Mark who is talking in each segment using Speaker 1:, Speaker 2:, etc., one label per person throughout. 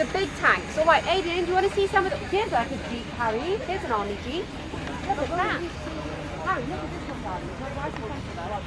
Speaker 1: the big tanks. All right, Adrian, do you want to see some of the... Here's like a Jeep, Harry. Here's an army Jeep. Look at that. Harry, look at this one, darling. My wife's in front of us.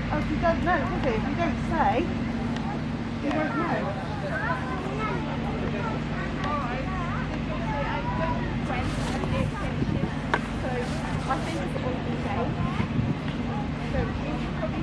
Speaker 1: Oh, you don't know, does it? If you don't say, you won't know. So, I think it's all okay. So, you should probably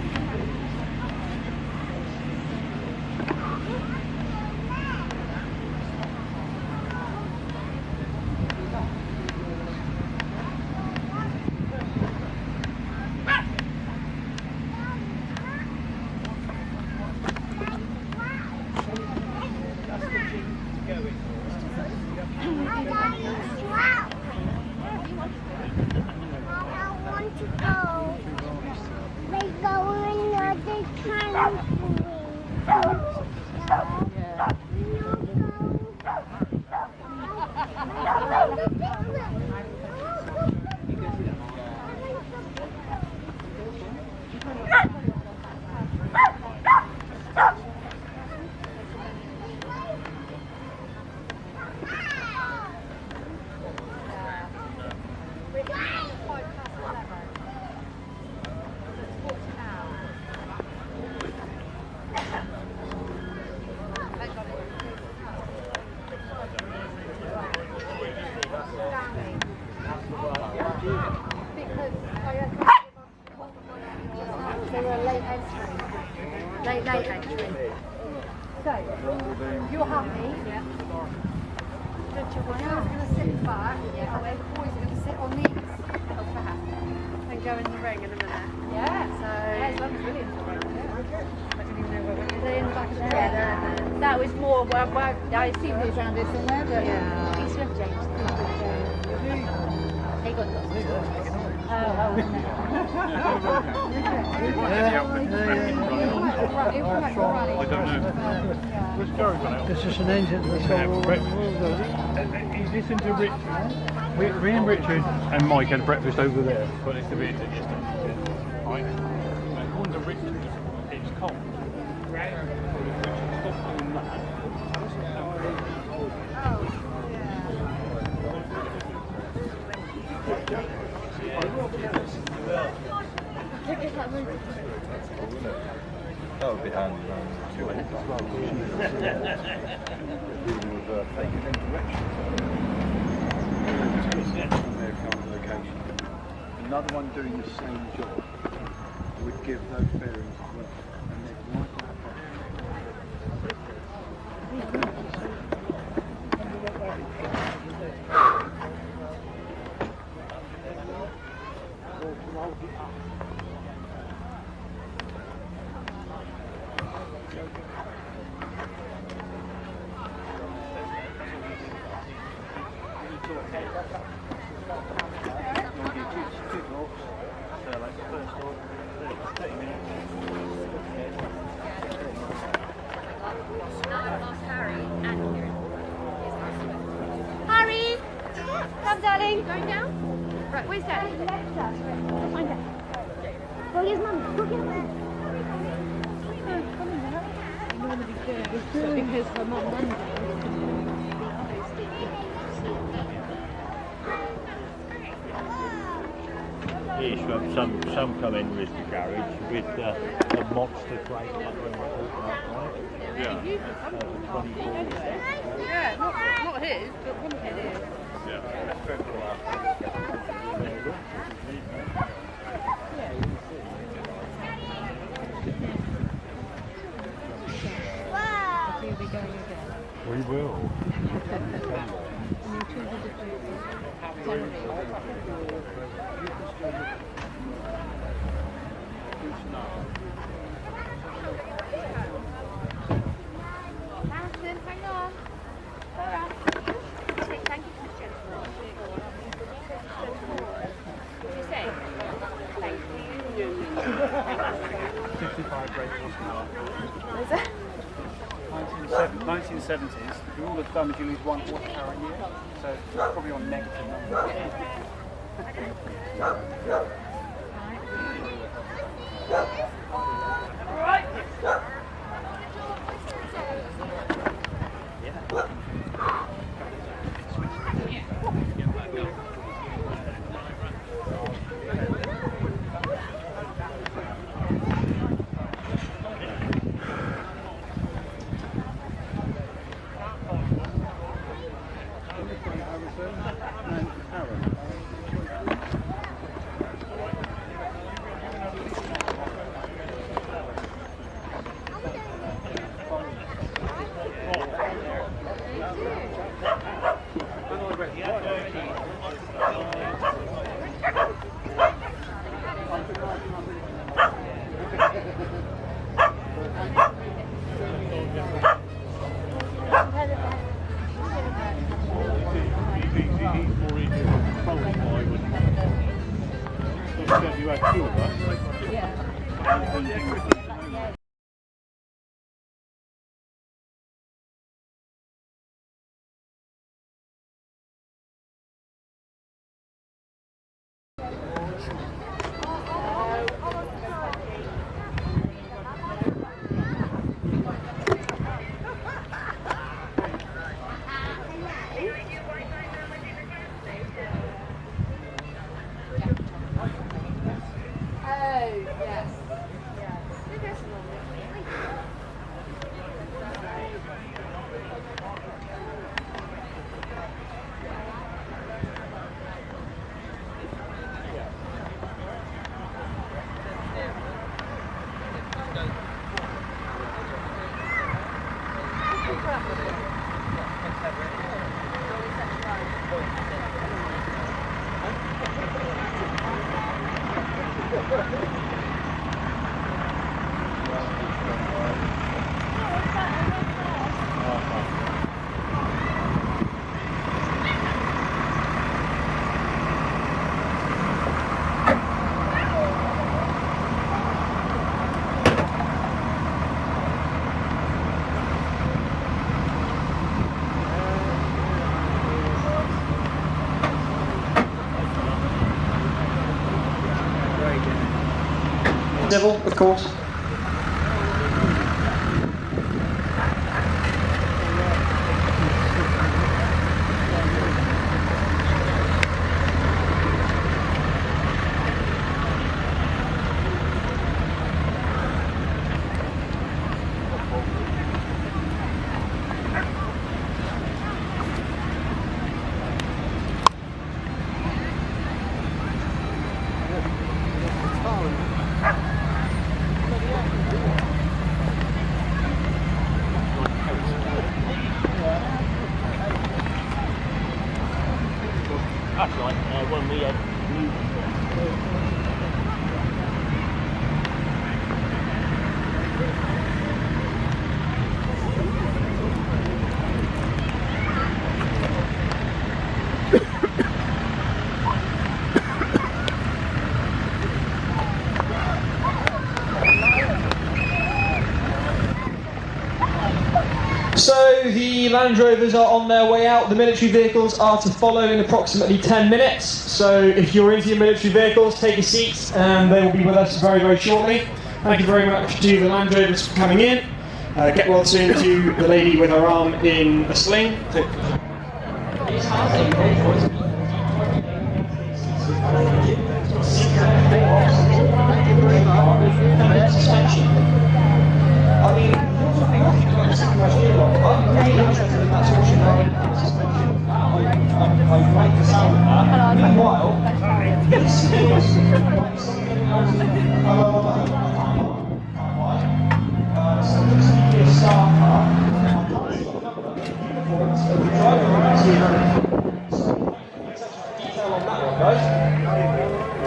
Speaker 1: late entry. So, you're happy? Yeah. Richard, one girl's going to sit back, and then the boys are going to sit on these and go in the ring in a minute. Yeah. So, yeah, it's brilliant. I don't even know where they're in the back of the head. Yeah, that was more where I see who's around this in there, but yeah. He's with James. He got lost.
Speaker 2: This is an engine that's all
Speaker 3: He's listened to Richard. Me and Richard and Mike had breakfast over there, but it's a bit yesterday. Right? And according to Richard, it's cold. Richard stopped doing that.
Speaker 4: That would be handy around the as well. Dealing with taking them directions. Their current location. Another one doing the same job would give those bearings as well. And they'd like that back.
Speaker 1: Harry! Come, darling. Going down? Right, where's Daddy? Find Dad. Well, here's Mum. Go get him. Because her mum
Speaker 5: Yes, some come in with the garage with a monster crate like when we're talking about, right?
Speaker 3: Yeah.
Speaker 5: 24.
Speaker 1: Yeah, not his, but one of his.
Speaker 5: We will.
Speaker 1: Alison, hang on. Alright. Thank you, Christian. What did you say? Thank you.
Speaker 3: 65 grade
Speaker 1: What is it?
Speaker 4: 1970s, the rule of thumb is you lose 1 horsepower a year, so it's probably on negative numbers.
Speaker 3: You had 2 of us.
Speaker 1: Yeah.
Speaker 6: Devil, of course.
Speaker 5: That's right, when we had new
Speaker 6: Land Rovers are on their way out. The military vehicles are to follow in approximately 10 minutes. So if you're into your military vehicles, take your seats and they will be with us very, very shortly. Thank you very much to the Land Rovers for coming in. Get well soon to the lady with her arm in a sling.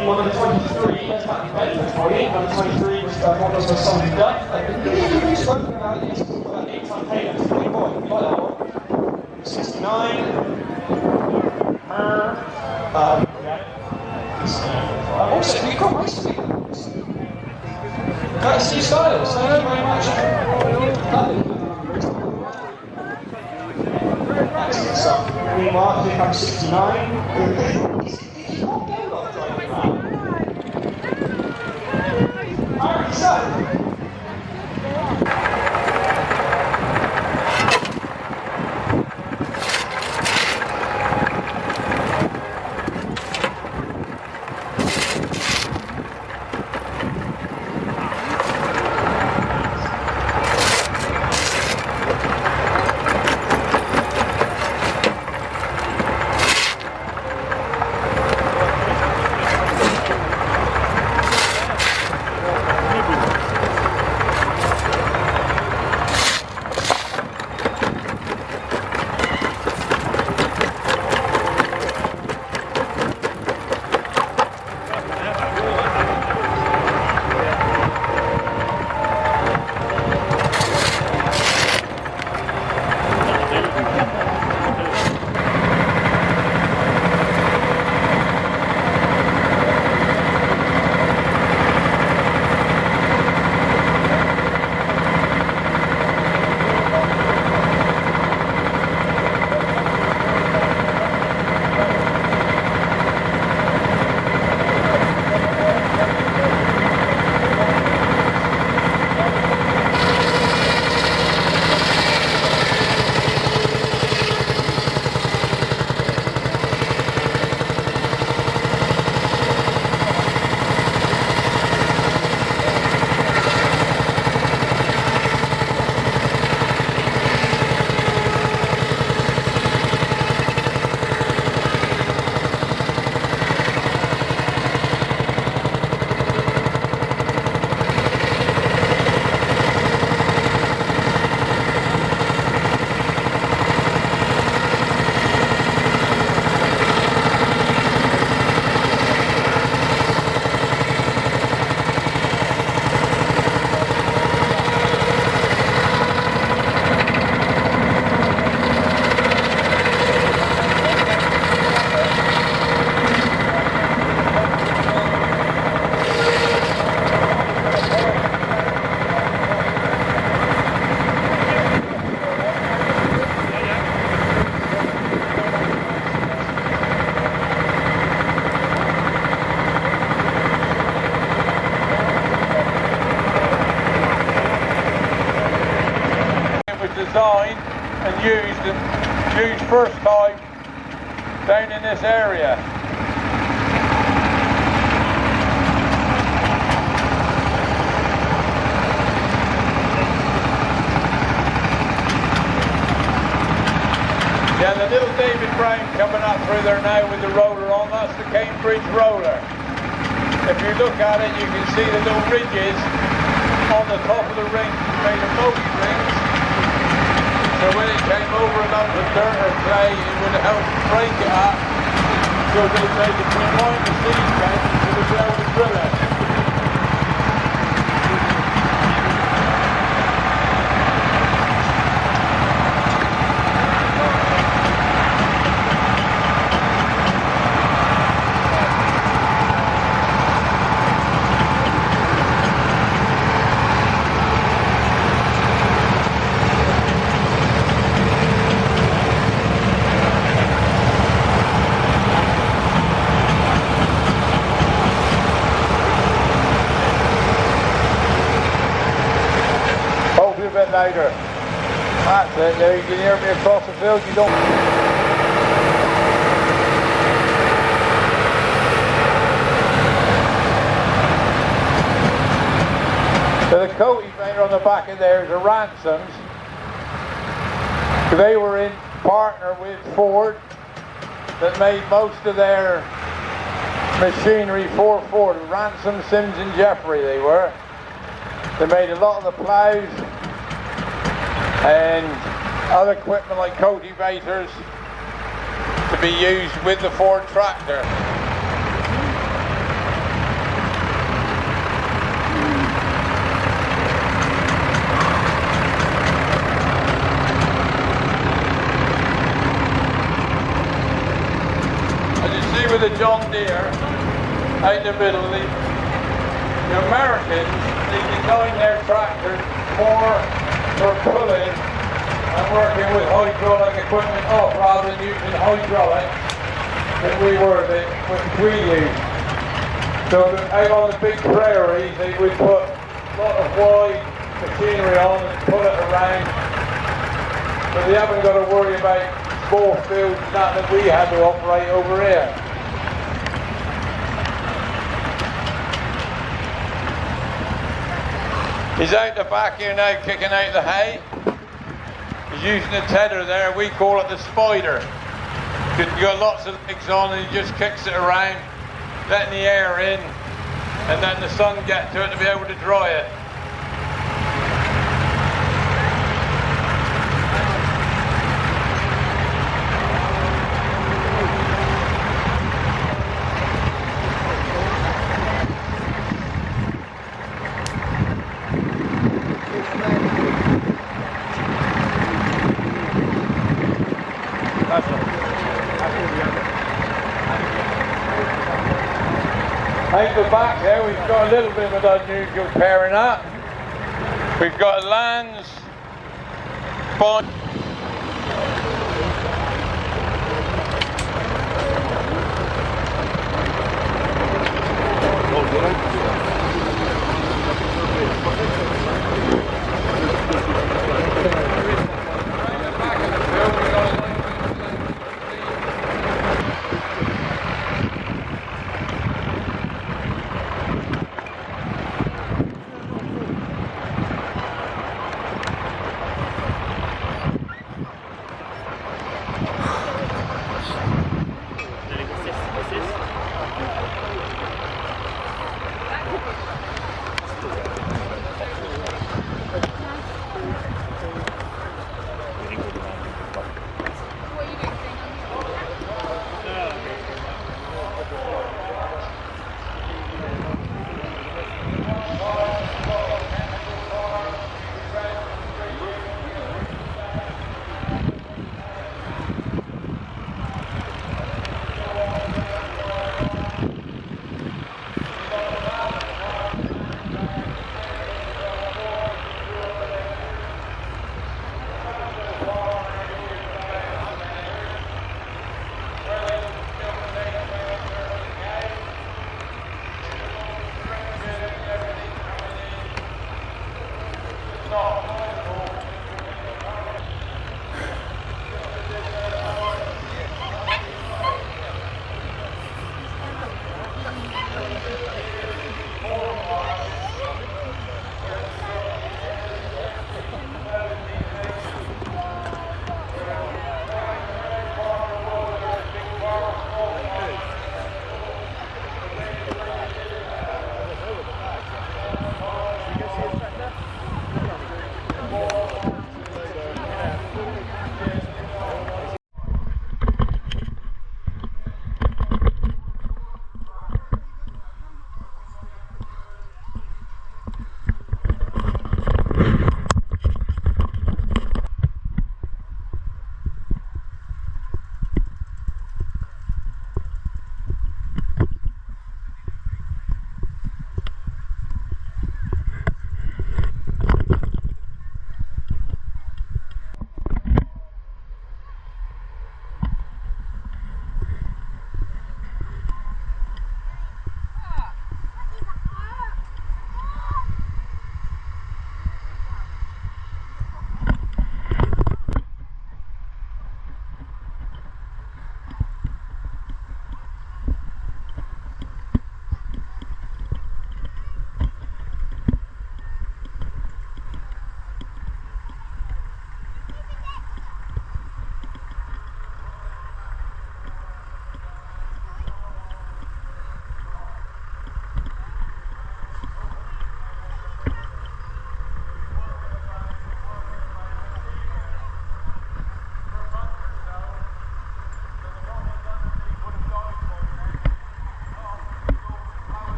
Speaker 6: One of the 23, that's about the benefit for you. One of the 23 models was something done. We spoke about it, it's about 8-ton payload. It's pretty boy, you like that one? 69. Also, we've got most of it. Courtesy Styles, thank you very much. Lovely. Excellent stuff. Meanwhile, here comes 69. Alright, so.
Speaker 7: Designed and used first time down in this area. Yeah, the little David Brown coming up through there now with the roller on, that's the Cambridge roller. If you look at it, you can see the little ridges on the top of the ring made of multi rings. So when it came over a lump of dirt or clay, it would help break it up so they made it rewind the seed bed to the ground and drill it. That's it. There, you can hear me across the field. You don't. So the cultivator on the back of there is a Ransoms. They were in partner with Ford that made most of their machinery for Ford. Ransom, Sims and Jeffrey they were. They made a lot of the plows and other equipment like cultivators to be used with the Ford tractor. As you see with the John Deere out in the middle, the Americans, they designed their tractors for pulling and working with hydraulic equipment off rather than using hydraulic that we used. So out on the big prairies they would put a lot of wide machinery on and pull it around. So they haven't got to worry about small fields that we had to operate over here. He's out the back here now kicking out the hay. He's using the tether there, we call it the spider. Because you've got lots of legs on and he just kicks it around, letting the air in, and then the sun gets to it to be able to dry it. Out the back there we've got a little bit of an unusual pairing up. We've got a Lands Bond.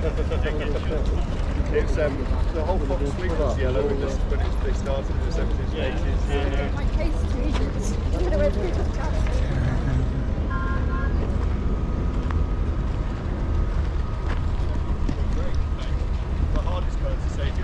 Speaker 4: It's the whole Fox fleet was yellow when they started in the 70s and 80s.
Speaker 1: My case students. I went through the cast.
Speaker 4: The hardest colour to say to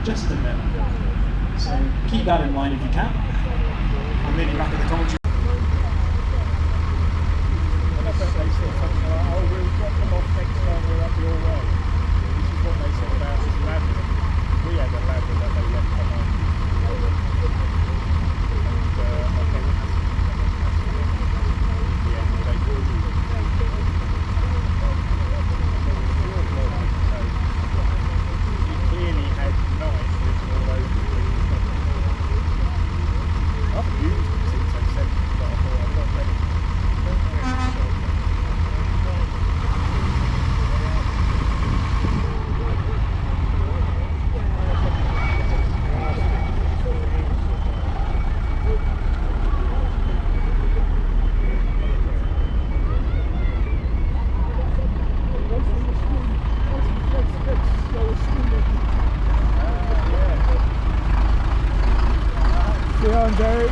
Speaker 6: just a bit. So keep that in mind if you can. And maybe back at the commentary.
Speaker 3: They said something like, oh, we'll drop them off next time we're up your way. This is what they said about us ladder. We had a ladder that they left behind. And I think that's the end they clearly had nice with all those things. I've used them since they sent them, but I thought I'm not ready. See you on, Derek.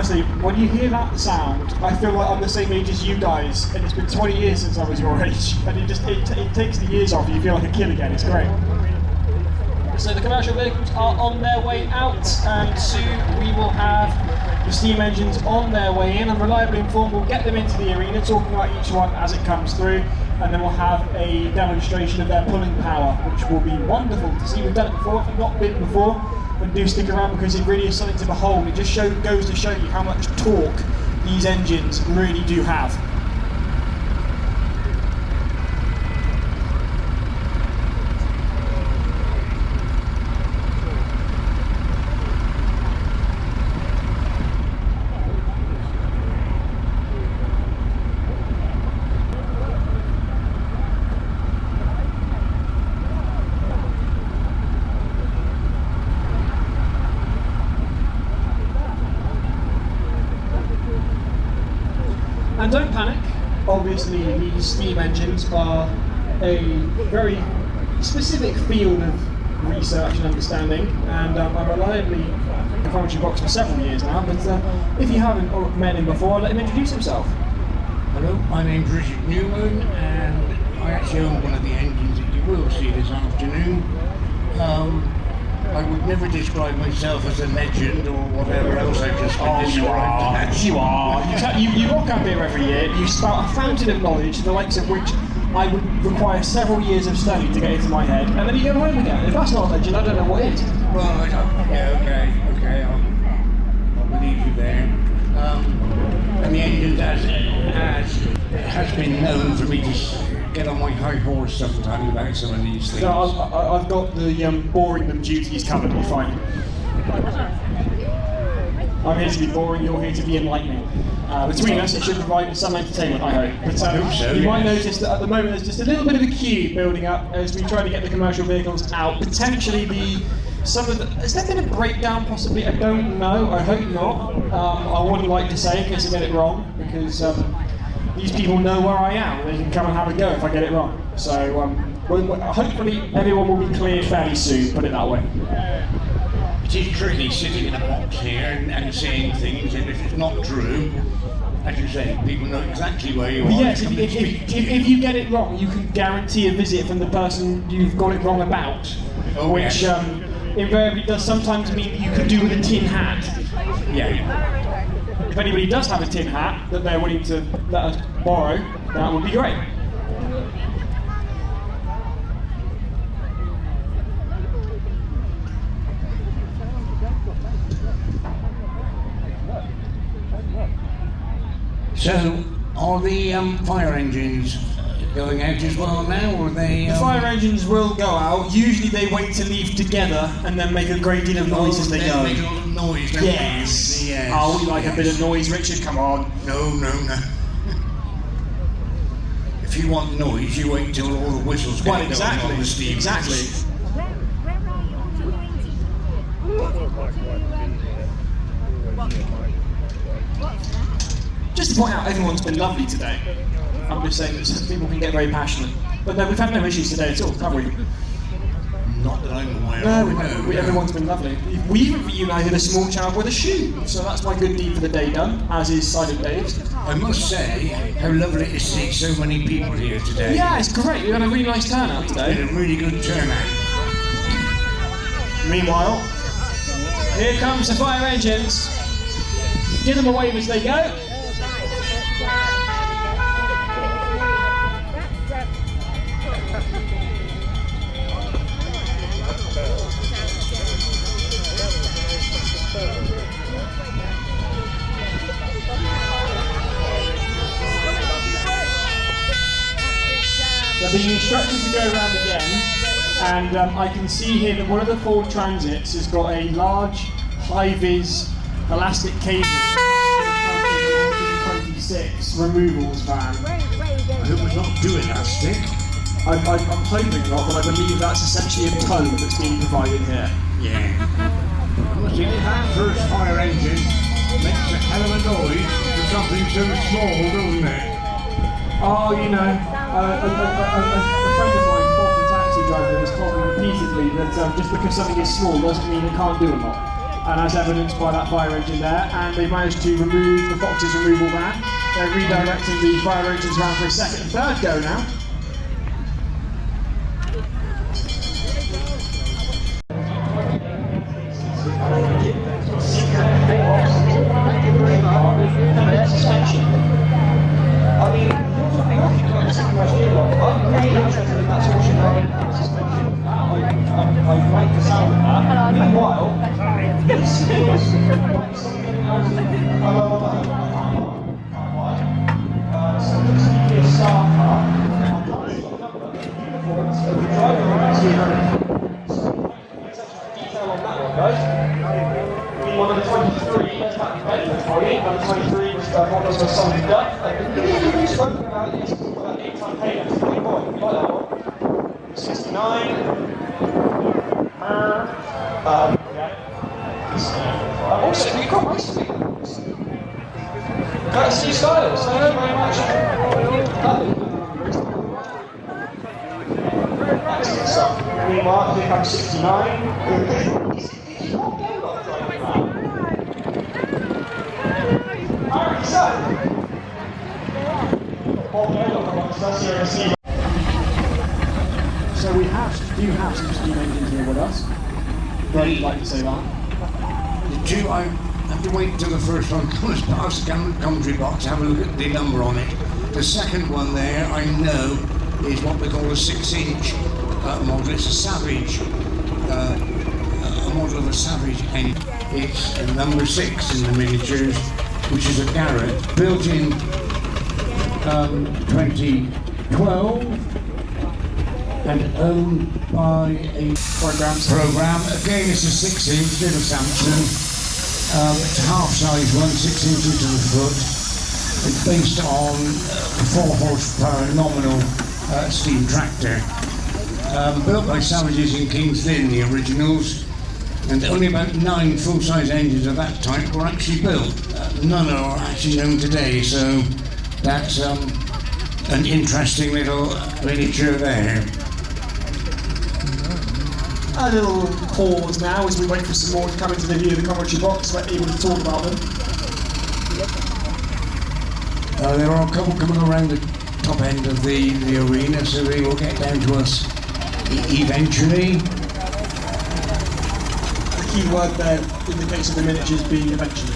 Speaker 6: honestly, when you hear that sound, I feel like I'm the same age as you guys, and it's been 20 years since I was your age, and it takes the years off, you feel like a kid again, it's great. So the commercial vehicles are on their way out, and soon we will have the steam engines on their way in. I'm reliably informed we'll get them into the arena, talking about each one as it comes through, and then we'll have a demonstration of their pulling power, which will be wonderful to see. We've done it before. If you've not been before, then do stick around because it really is something to behold. It just goes to show you how much torque these engines really do have. And don't panic, obviously these steam engines are a very specific field of research and understanding, and I'm reliably in the Coventry box for several years now, but if you haven't met him before, let him introduce himself.
Speaker 8: Hello, my name's Richard Newman, and I actually own one of the engines that you will see this afternoon. I would never describe myself as a legend or whatever else I've just been described.
Speaker 6: You are. You rock up here every year, you spout a fountain of knowledge, the likes of which I would require several years of study to get into my head, and then you go home again. If that's not a legend, I don't know what is.
Speaker 8: Well, yeah, okay, I'll believe you there. And the engine has been known for me to get on my high horse sometimes about some of these things.
Speaker 6: So I've got the boring them duties covered, you find. I'm here to be boring, you're here to be enlightening. Between us, it should provide some entertainment, I hope. But
Speaker 8: I hope so,
Speaker 6: you might
Speaker 8: yes.
Speaker 6: notice that at the moment there's just a little bit of a queue building up as we try to get the commercial vehicles out. Potentially has there been a breakdown possibly? I don't know, I hope not. I wouldn't like to say in case I get it wrong, because these people know where I am. They can come and have a go if I get it wrong. So hopefully everyone will be clear fairly soon, put it that way.
Speaker 8: It is tricky sitting in a box here and saying things, and if it's not true, as you say, people know exactly where you are.
Speaker 6: Yes, if you get it wrong, you can guarantee a visit from the person you've got it wrong about, which invariably does sometimes mean that you could do with a tin hat.
Speaker 8: Yeah.
Speaker 6: If anybody does have a tin hat that they're willing to let us borrow, that would be great.
Speaker 8: So, are the fire engines going out as well now, or are they...
Speaker 6: The fire engines will go out. Usually they wait to leave together and then make a great deal of noise as they go.
Speaker 8: Make a lot of noise, don't
Speaker 6: Yes.
Speaker 8: they? Yes.
Speaker 6: Oh, we like a bit of noise, Richard, come on.
Speaker 8: No. If you want noise, you wait till all the whistles get going on the steam.
Speaker 6: Exactly. Just to point out, everyone's been lovely today. I'm just saying that some people can get very passionate. But no, we've had no issues today at all, have we?
Speaker 8: Not that I'm aware of.
Speaker 6: No, everyone's been lovely. We even reunited a small child with a shoe, so that's my good deed for the day done, as is Silent Dave's.
Speaker 8: I must say, how lovely it is to see so many people here today.
Speaker 6: Yeah, it's great. We had a really nice turnout
Speaker 8: It's
Speaker 6: today.
Speaker 8: been a really good turnout.
Speaker 6: Meanwhile, here comes the fire engines. Give them a wave as they go. They're being instructed to go around again, and I can see here that one of the Ford Transits has got a large high-vis elastic cable to the 26 removals van.
Speaker 8: I hope it's not too elastic.
Speaker 6: I'm hoping not, but I believe that's essentially a tow that's being provided here.
Speaker 8: Yeah. Well, see, that first fire engine makes a hell of a noise for something so small, doesn't it?
Speaker 6: Oh, you know, a friend of mine, Bob the taxi driver, has told me repeatedly that just because something is small doesn't mean it can't do a lot. and as evidenced by that fire engine there, and they've managed to remove the Fox's removal van. They're redirecting the fire engines around for a second and third go now. One of the 23, that's not the benefit for you. One of the 23 was models were solid duck. We've spoken about this, about 8-ton payload. It's a big boy, you like that one? 69. Also, you've got most of it. Courtesy Styles, thank you very much. Lovely. Excellent stuff. Meanwhile, here comes 69. So we do have some steam engines here with us. Very like to say that.
Speaker 8: The two, I have to wait until the first one comes past the commentary box, have a look at the number on it. The second one there, I know, is what we call a 6-inch model. It's a Savage, a model of a Savage engine. It's a number 6 in the miniatures, which is a Garrett, built in 2012 and owned by a program. Again, it's a 6-inch, little Samson. It's a half-size one, 6 inches to the foot. It's based on a 4-horsepower nominal steam tractor. Built by Savages in King's Lynn, the originals. And only about 9 full-size engines of that type were actually built. None are actually known today, so that's an interesting little miniature there.
Speaker 6: A little pause now as we wait for some more to come into the view of the commentary box. We're able to talk about them.
Speaker 8: There are a couple coming around the top end of the arena, so they will get down to us eventually.
Speaker 6: The key word there in the case of the miniatures being eventually.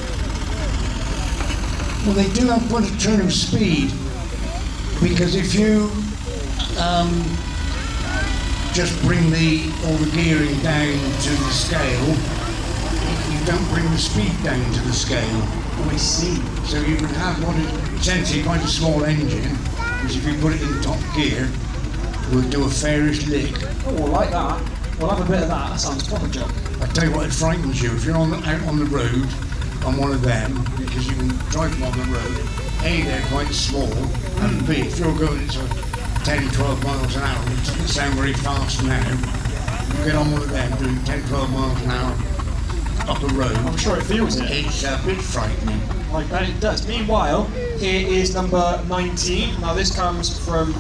Speaker 8: Well, they do have quite a turn of speed, because if you just bring all the gearing down to the scale, you don't bring the speed down to the scale.
Speaker 6: Oh, I see.
Speaker 8: So you can have what is essentially quite a small engine, which if you put it in top gear, will do a fairish lick.
Speaker 6: Oh, I like that. We'll have a bit of that. That sounds proper joke.
Speaker 8: I tell you what, it frightens you. If you're out on the road on one of them, because you can drive them on the road, A, they're quite small, and B, if you're going to 10, 12 miles an hour, which doesn't sound very fast now, you get on one of them doing 10, 12 miles an hour up a road.
Speaker 6: I'm sure it feels it.
Speaker 8: It's a bit frightening.
Speaker 6: I bet it does. Meanwhile, here is number 19. Now this comes from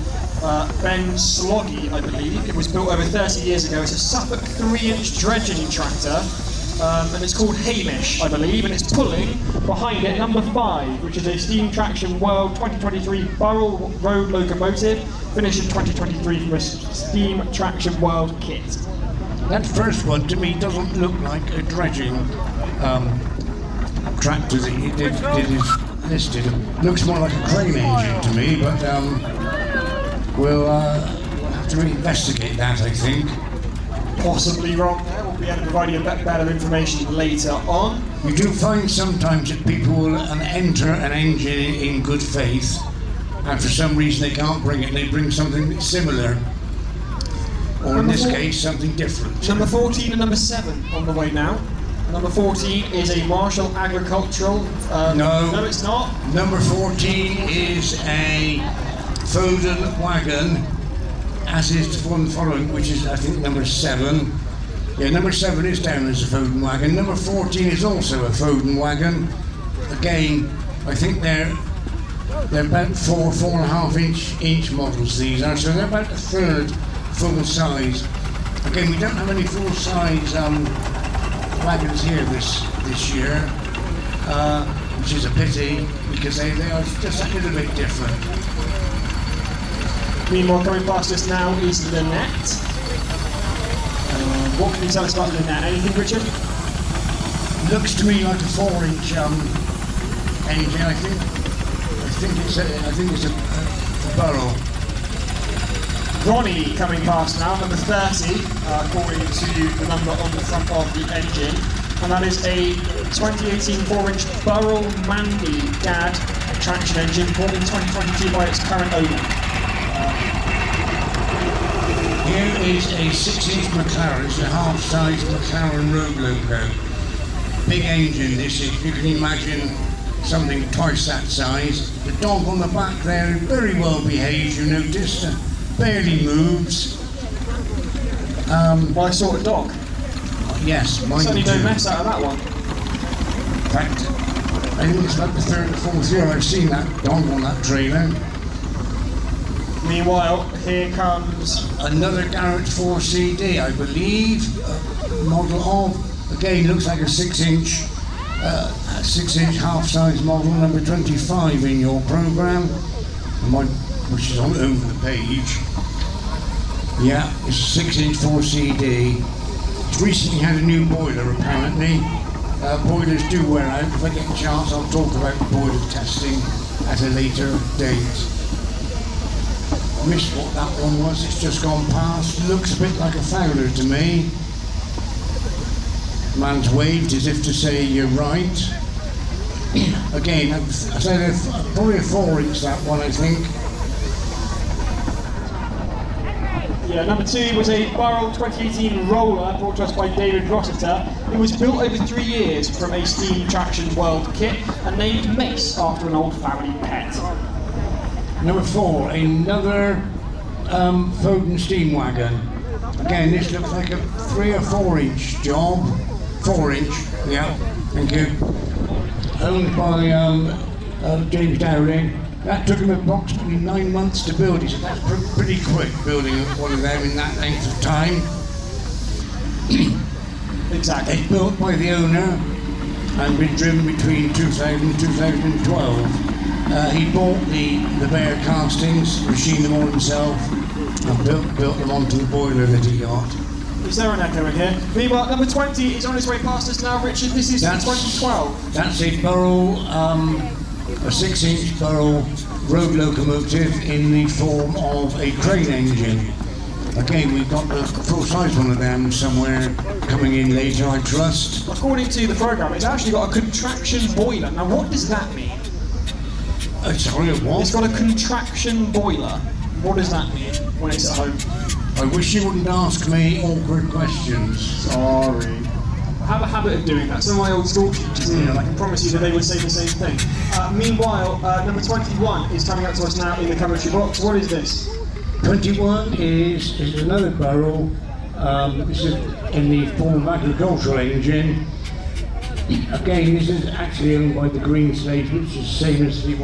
Speaker 6: Ben Sloggy, I believe. It was built over 30 years ago. It's a Suffolk 3-inch dredging tractor, and it's called Hamish, I believe, and it's pulling behind it number 5, which is a Steam Traction World 2023 Burrell Road locomotive, finished in 2023 from a Steam Traction World kit.
Speaker 8: That first one, to me, doesn't look like a dredging tractor that he did his listed. Looks more like a crane engine to me, but we'll have to investigate that, I think.
Speaker 6: Possibly wrong there. We'll be able to provide you a bit better information later on.
Speaker 8: You do find sometimes that people will enter an engine in good faith, and for some reason they can't bring it, they bring something similar. Or in this case, something different.
Speaker 6: Number 14 and number 7 on the way now. Number 14 is a Marshall Agricultural. No, it's not.
Speaker 8: Number 14 is a Foden wagon, as is the one following, which is, I think, number 7. Yeah, number 7 is down as a Foden wagon. Number 14 is also a Foden wagon. Again, I think they're about 4.5 inch models, these are, so they're about a third full size. Again, we don't have any full size wagons here this year, which is a pity because they are just a little bit different.
Speaker 6: Meanwhile, coming past us now is Lynette. What can you tell us about Lynette? Anything, Richard?
Speaker 8: Looks to me like a 4-inch engine. I think it's a barrel.
Speaker 6: Ronnie coming past now, number 30, according to the number on the front of the engine. And that is a 2018 4-inch Burrell Mandy GAD traction engine, bought in 2022 by its current owner.
Speaker 8: Here is a 6-inch McLaren. It's a half-size McLaren road loco. Big engine this is. You can imagine something twice that size. The dog on the back there is very well behaved, you noticed. Barely moves.
Speaker 6: My sort of dog.
Speaker 8: Yes, mine
Speaker 6: Certainly
Speaker 8: too.
Speaker 6: no mess out of that one.
Speaker 8: In fact, I think it's about the 3rd or 4th year I've seen that dog on that trailer.
Speaker 6: Meanwhile, here comes
Speaker 8: another Garrett 4 CD, I believe, model of, again, looks like a 6-inch half-size model, number 25 in your program, which is on over the page. Yeah, it's a 6-inch 4 CD. It's recently had a new boiler, apparently. Boilers do wear out. If I get a chance, I'll talk about boiler testing at a later date. Missed what that one was, it's just gone past. Looks a bit like a Fowler to me. Man's waved as if to say you're right. Again, I say probably a 4-inch that one, I think.
Speaker 6: Yeah, number 2 was a Burrell 2018 roller brought to us by David Rossiter. It was built over 3 years from a Steam Traction World kit and named Mace after an old family pet.
Speaker 8: Number 4, another Foden steam wagon. Again, this looks like a 3 or 4-inch job. 4-inch, yeah, thank you. Owned by James Dowling. That took him approximately 9 months to build. He said that's pretty quick building one of them in that length of time.
Speaker 6: Exactly.
Speaker 8: It's built by the owner and been driven between 2000 and 2012. He bought the bare castings, machined them all himself, and built them onto the boiler that he got.
Speaker 6: Is there an echo in here? Meanwhile, number 20 is on its way past us now, Richard. This is 2012.
Speaker 8: That's a Burrell, a 6-inch Burrell road locomotive in the form of a crane engine. Again, we've got the full-size one of them somewhere coming in later, I trust.
Speaker 6: According to the programme, it's actually got a contraction boiler. Now, what does that mean?
Speaker 8: Sorry, what?
Speaker 6: It's got a contraction boiler. What does that mean when it's at home?
Speaker 8: I wish you wouldn't ask me awkward questions.
Speaker 6: Sorry. I have a habit of doing that. Some of my old school teachers here, and I can promise you that they would say the same thing. Meanwhile, number 21 is coming up to us now in the commentary box. What is this?
Speaker 8: 21 is another Burrell. This is in the form of agricultural engine. Again, this is actually owned by the Green Slate, which is the same as the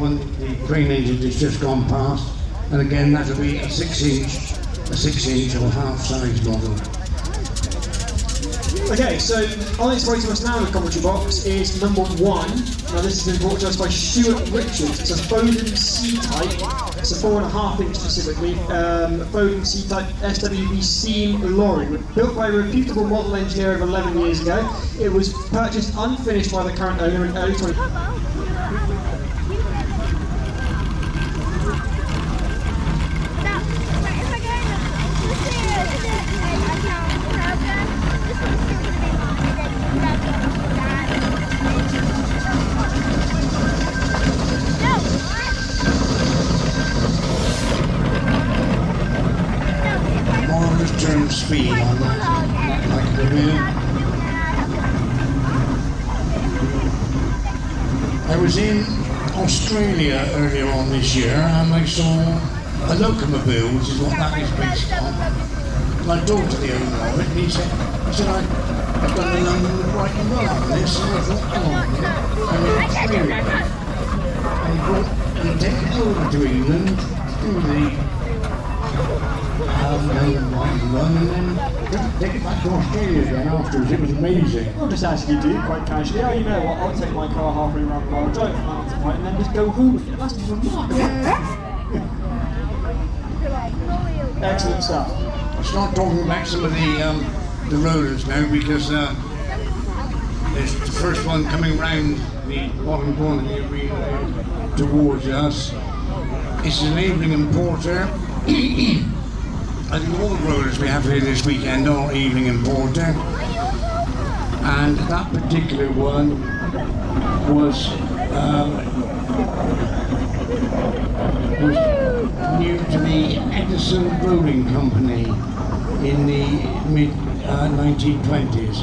Speaker 8: crane engine that's just gone past. And again, that'll be a 6-inch or half-size model.
Speaker 6: Okay, so on its way to us now in the commentary box is number 1. Now this has been brought to us by Stuart Richards. It's a Foden C-Type. It's a 4.5-inch specifically. Foden C-Type SWB steam lorry. Built by a reputable model engineer over 11 years ago. It was purchased unfinished by the current owner in early 20...
Speaker 8: Turn speed on that, like the wheel. I was in Australia earlier on this year and I saw a locomobile, which is what that is based on. And I talked to the owner of it and he said I've done the London to Brighton run on this, and I thought, hang on a minute, I'm in Australia. And he took it over to England through the and then take it back to Australia again afterwards. It was amazing.
Speaker 6: I'll just ask you, dude, quite casually, oh, you know what, I'll take my car halfway around the world, drive from London to White, and then just go home for the rest of the month. Excellent stuff.
Speaker 8: I'll start talking about some of the rollers now, because there's the first one coming round the bottom corner of the arena towards us. It's an Evening and Porter. I think all the rollers we have here this weekend are Evening and Porter, and that particular one was new to the Edison Rolling Company in the mid-1920s.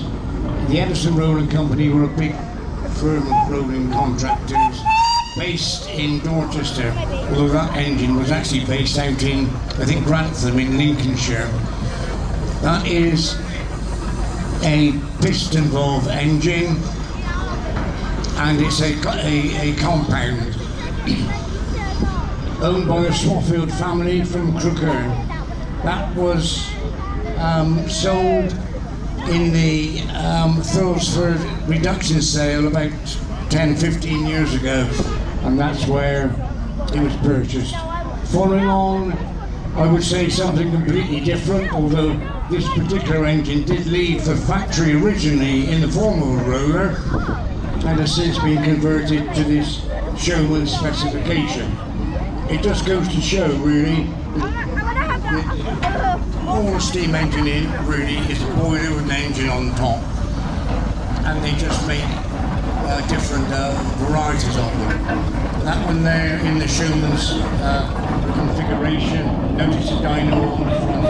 Speaker 8: The Edison Rolling Company were a big firm of rolling contractors based in Dorchester, although that engine was actually based out in, I think, Grantham in Lincolnshire. That is a piston valve engine, and it's a compound owned by the Swaffield family from Crookherne. That was sold in the Thurlesford reduction sale about 10-15 years ago, and that's where it was purchased. Following on, I would say something completely different, although this particular engine did leave the factory originally in the form of a roller and has since been converted to this showman's specification. It just goes to show, really, that all the steam engine in really is a boiler with an engine on top, and they just make different varieties of them. That one there in the showman's configuration, notice a dyno on the front,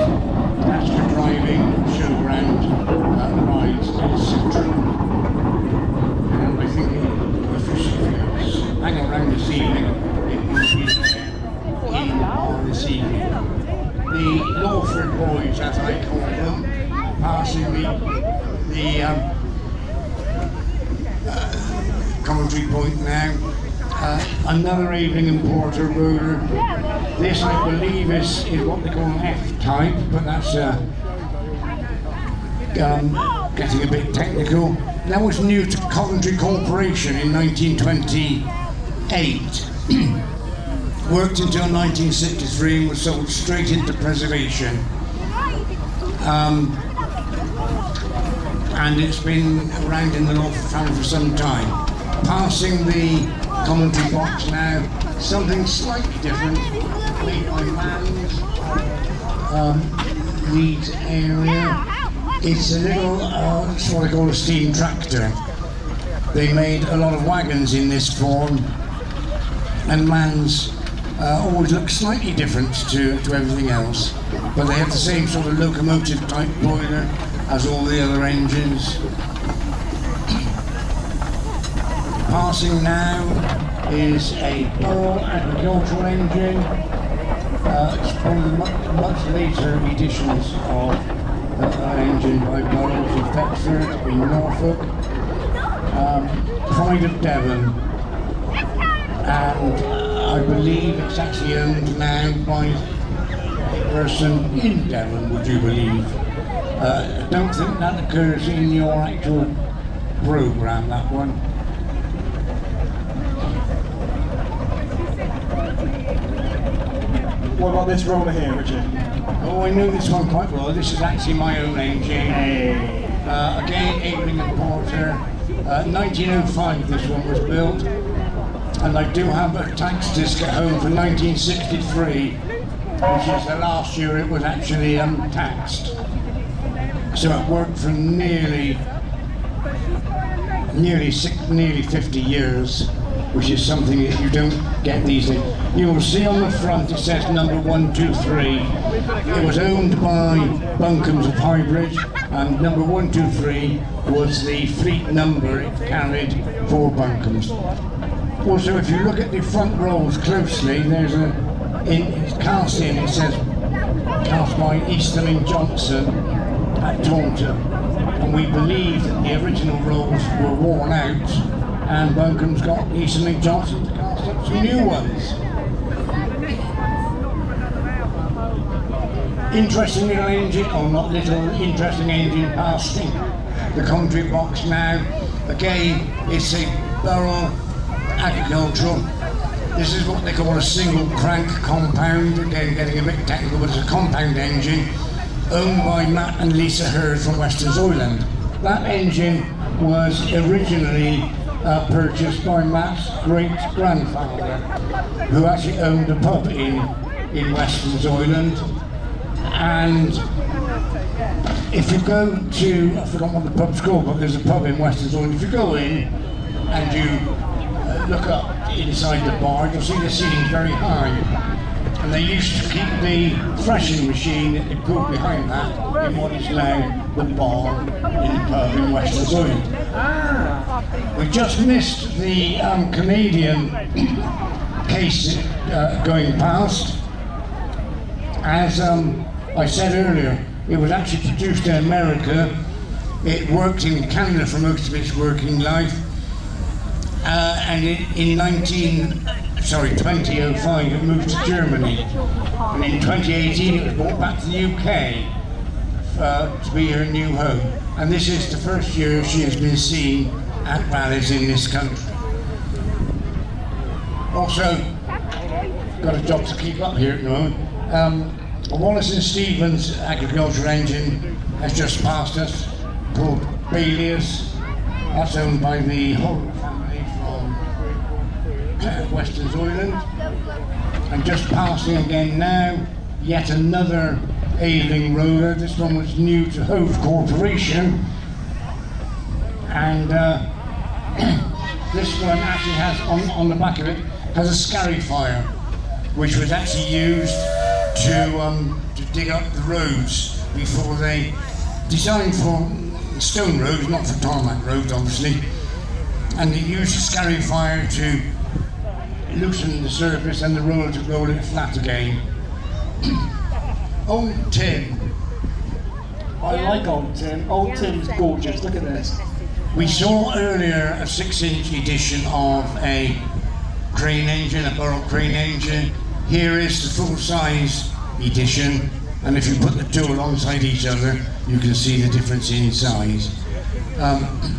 Speaker 8: that's for driving showground rides, etc. And I think if you hang around this evening, it will be there in this evening. The Lawford boys, as I call them, passing the commentary point now. Another Evening and Porter roller. This, I believe, is what they call an F-type, but that's getting a bit technical. That was new to Coventry Corporation in 1928. Worked until 1963 and was sold straight into preservation. And it's been around in the Lawford family for some time. Passing the commentary box now, something slightly different, made by Man's Leeds area. It's a little, it's what I call a steam tractor. They made a lot of wagons in this form, and Man's always look slightly different to everything else, but they have the same sort of locomotive type boiler as all the other engines. Passing now is a Burrell agricultural engine. It's probably much later editions of an engine by Burrells of Thetford in Norfolk. Pride of Devon, and I believe it's actually owned now by a person in Devon, would you believe? I don't think that occurs in your actual programme, that one.
Speaker 6: What about this roller here, Richard?
Speaker 8: Oh, I know this one quite well. This is actually my own engine. Again, Evening and Porter. 1905 this one was built. And I do have a tax disc at home for 1963, which is the last year it was actually taxed. So it worked for nearly 50 years, which is something that you don't get these days. You will see on the front it says number 123. It was owned by Buncombe's of Highbridge, and number 123 was the fleet number it carried for Buncombe's. Also, if you look at the front rolls closely, there's it's cast in, it says cast by Easterling Johnson at Taunton, and we believe that the original rolls were worn out and Buncombe's got Easterling Johnson to cast up some new ones. interesting little engine, or not little, interesting engine passing the concrete box now. Again, it's a Burrell agricultural. This is what they call a single crank compound. Again, getting a bit technical, but it's a compound engine owned by Matt and Lisa Hurd from Western Zoyland. That engine was originally purchased by Matt's great-grandfather, who actually owned a pub in Western Zoyland. And if you go to, I forgot what the pub's called, but there's a pub in Western Zoyland. If you go in and you look up inside the bar, you'll see the ceiling's very high. And they used to keep the threshing machine that they put behind that in what is now the bar in the pub in Western Zoyland. We just missed the Canadian case going past. As I said earlier, it was actually produced in America. It worked in Canada for most of its working life. And in 2005 it moved to Germany. And in 2018 it was brought back to the UK to be her new home. And this is the first year she has been seen at rallies in this country. Also, got a job to keep up here at the moment. A Wallace and Stevens agricultural engine has just passed us, called Baylius. That's owned by the Holder family from Western Zoyland. And just passing again now, yet another Ailing roller. This one was new to Hove Corporation. And this one actually has, on the back of it, has a scarifier, which was actually used to dig up the roads before they designed for stone roads, not for tarmac roads obviously, and they used a scarifier to loosen the surface and the roller to roll it flat again. Old Tim.
Speaker 6: I like Old Tim. Old Tim's gorgeous, look at this.
Speaker 8: We saw earlier a 6-inch edition of a crane engine, a Burrell crane engine. Here is the full-size edition, and if you put the two alongside each other, you can see the difference in size.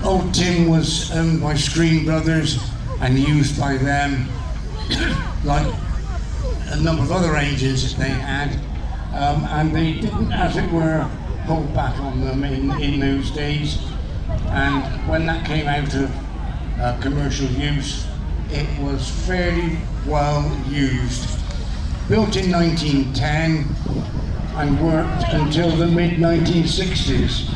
Speaker 8: Old Tim was owned by Screen Brothers and used by them, like a number of other engines that they had, and they didn't, as it were, hold back on them in those days. And when that came out of commercial use, it was fairly well used. Built in 1910 and worked until the mid-1960s.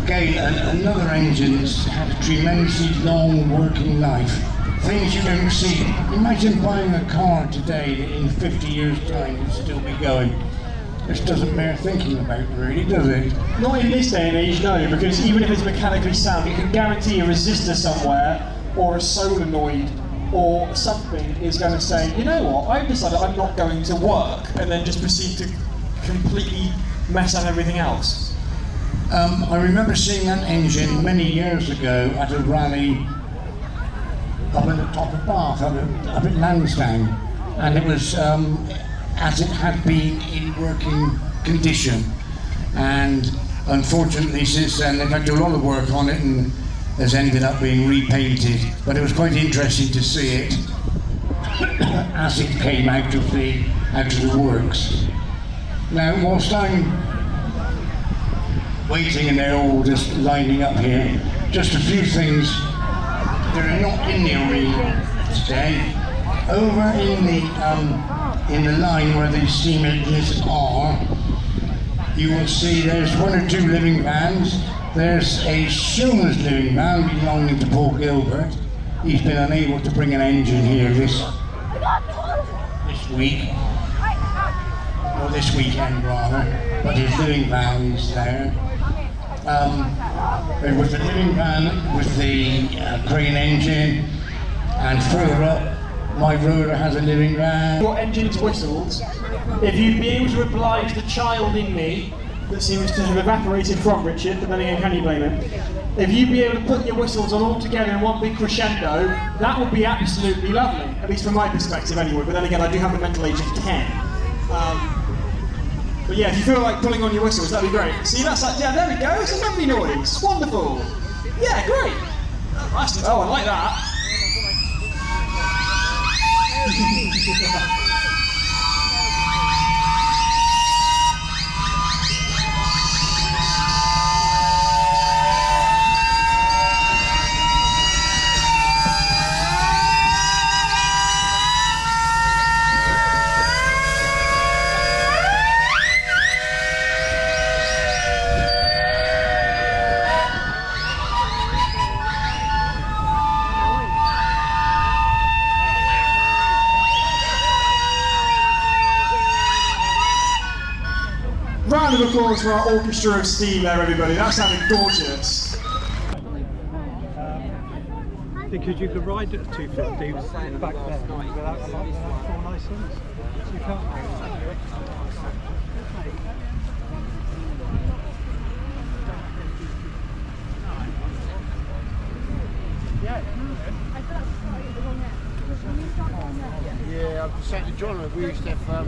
Speaker 8: Again, another engine that's had a tremendously long working life. Things you don't see. Imagine buying a car today that in 50 years' time will still be going. This doesn't bear thinking about, really, does it?
Speaker 6: Not in this day and age, no, because even if it's mechanically sound, you can guarantee a resistor somewhere or a solenoid or something is going to say, you know what, I've decided I'm not going to work, and then just proceed to completely mess up everything else.
Speaker 8: I remember seeing that engine many years ago at a rally up at the top of Bath, up at Lansdowne, and it was as it had been in working condition. And unfortunately since then they've had to do a lot of work on it and has ended up being repainted, but it was quite interesting to see it as it came out of the works. Now, whilst I'm waiting and they're all just lining up here, just a few things that are not in the arena today. Over in the line where the steam engines are, you will see there's one or two living vans. There's a Schillner's living van belonging to Paul Gilbert. He's been unable to bring an engine here this week, or this weekend rather, but his living van is there. There was a living van with the crane engine, and further up, my roller has a living van.
Speaker 6: Your engine's whistles, if you'd be able to oblige the child in me that seems to have evaporated from Richard, but then again, can you blame him? If you'd be able to put your whistles on all together in one big crescendo, that would be absolutely lovely, at least from my perspective anyway, but then again, I do have a mental age of 10. But yeah, if you feel like pulling on your whistles, that'd be great. See, that's like, yeah, there we go, it's a lovely noise. Wonderful. Yeah, great. Oh, I like that. Round of applause for our orchestra of steam there, everybody. That sounded gorgeous.
Speaker 2: Because you could ride at 250 back then without a full licence. You can't.
Speaker 4: Yeah, I've said to John, we used to have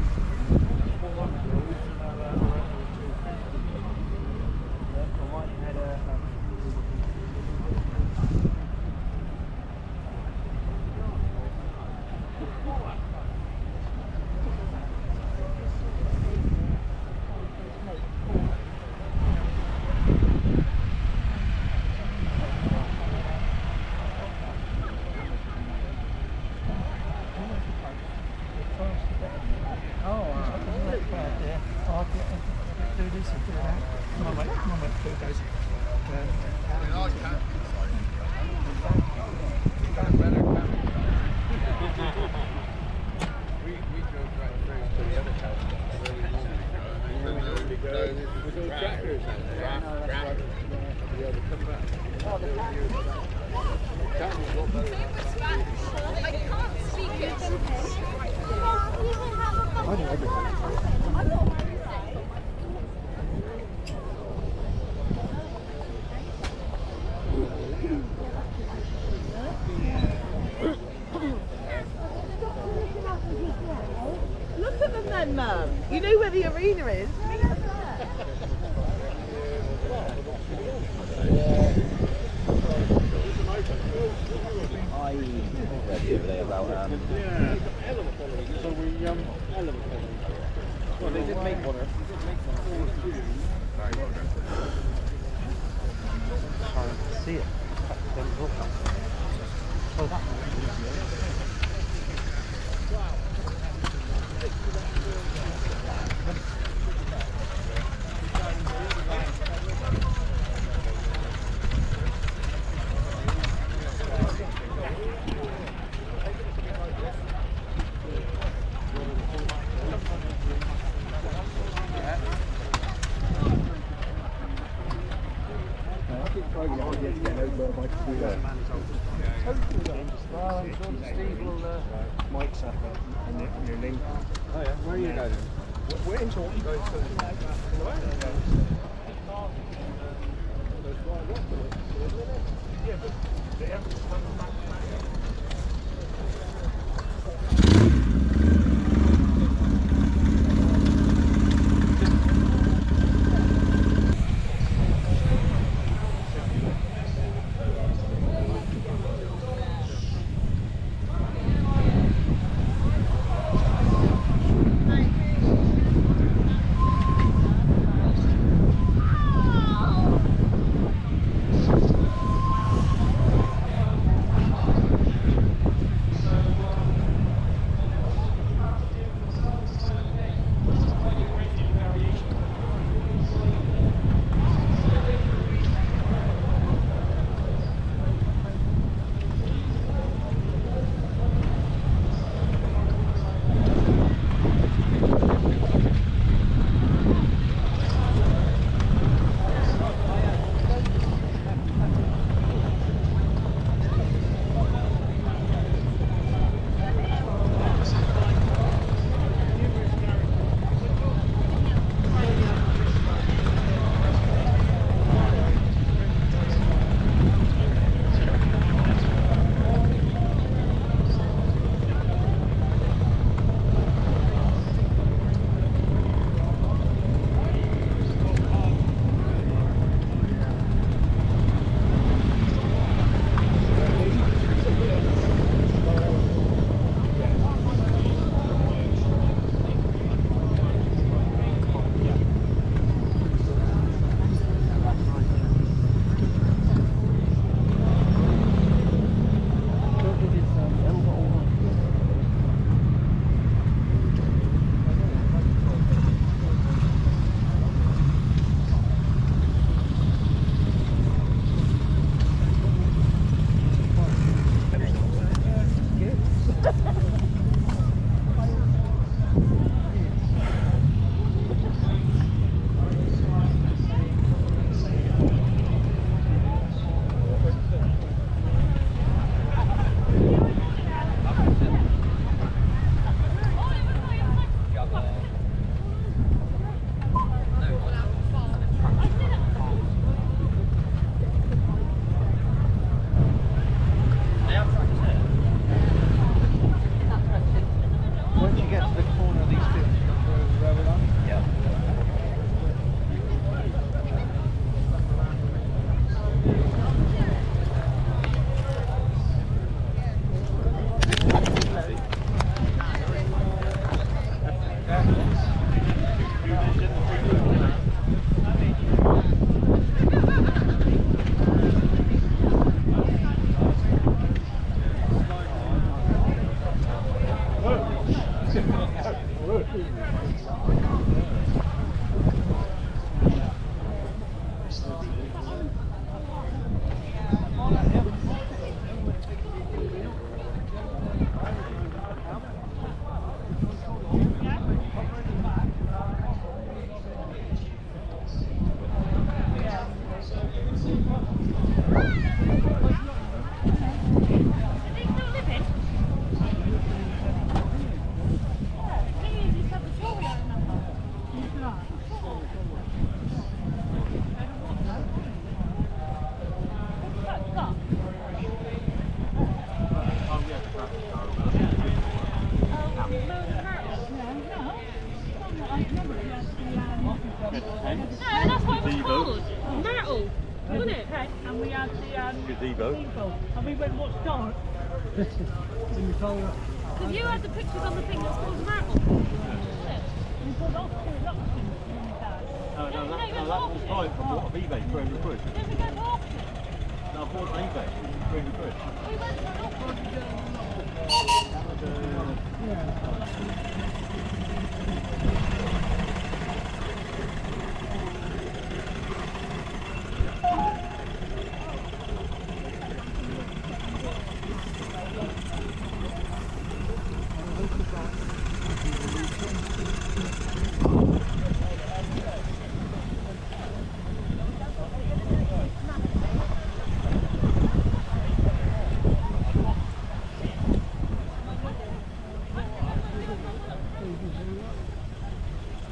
Speaker 9: Look at them then, Mum. You know where the arena is.
Speaker 4: well, they did make one.
Speaker 2: Can't see it. Oh, that one.
Speaker 4: Mike's up near Lincoln. Oh yeah, where are you going? We're in Taunton.
Speaker 10: that's what it was called. Myrtle, wasn't it? And we had the
Speaker 5: gazebo.
Speaker 10: And we went and watched Dark. Because you had the pictures on the thing that's called Myrtle. We thought, oh, that was
Speaker 5: No, that was right. I bought off eBay for 300 quid.
Speaker 10: Did we go to auction?
Speaker 5: No, I bought on eBay for 300 quid.
Speaker 10: We went to an auction.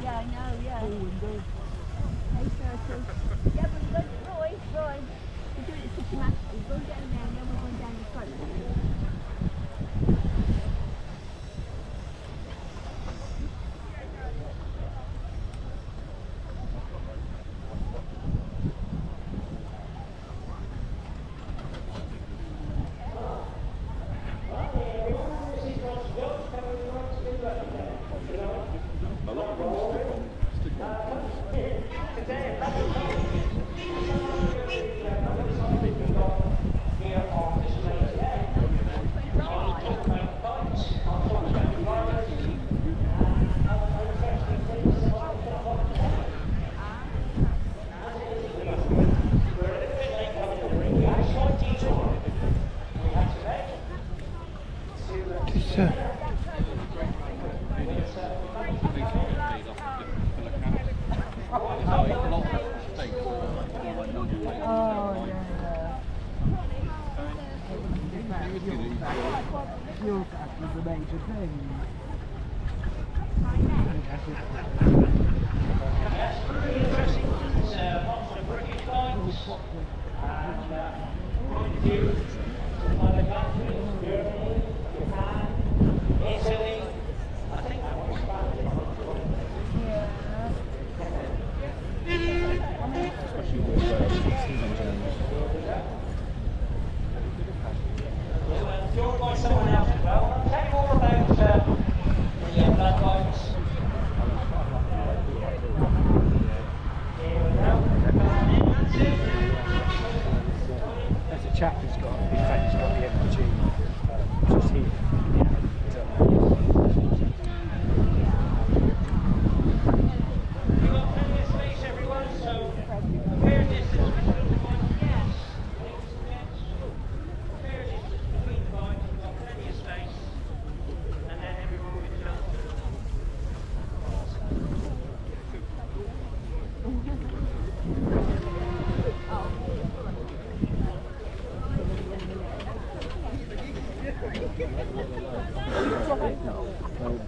Speaker 10: Yeah, I know, yeah. Hey, circle. Yeah, but look, Roy. We're doing it systematically. We're going down there and then we're going down the front.
Speaker 9: Fuel gas was the major thing.
Speaker 6: Fueled by someone else as well. I'll tell you more about the blood lights.
Speaker 2: There's a chap who's got, in fact, he's got the MG just here.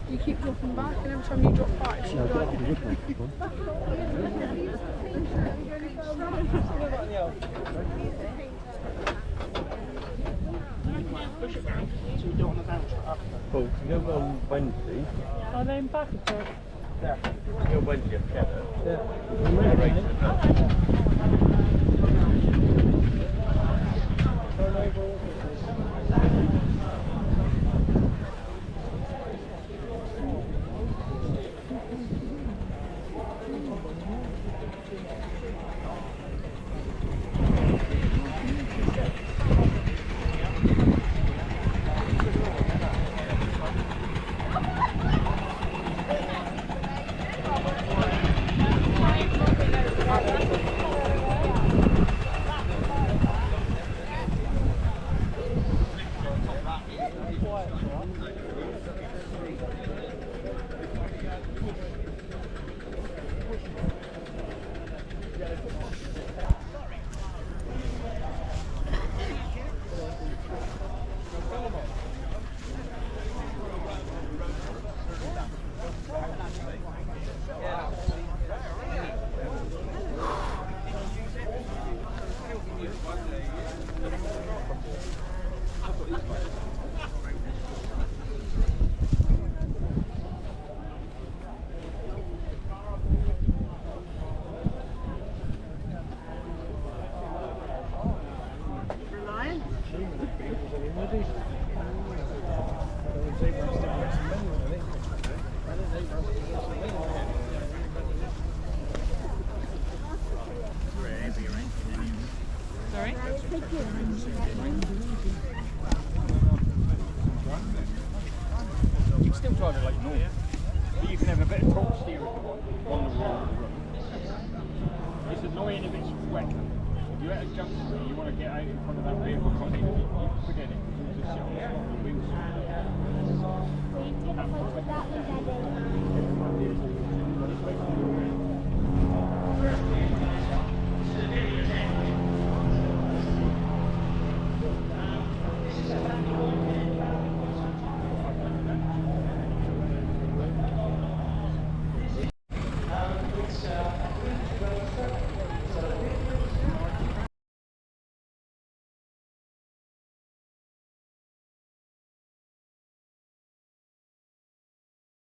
Speaker 1: You keep dropping back, and every time you drop back, she's like...
Speaker 5: Well, you go on Wednesday.
Speaker 10: Are they in back of it?
Speaker 5: Yeah. You go Wednesday together. Yeah.
Speaker 3: You can still drive it like normal, but you can have a bit of torque steer if you want on the road. It's annoying if it's wet. If you're at a junction and you want to get out in front of that vehicle, you forget it. You just sit on the wheels.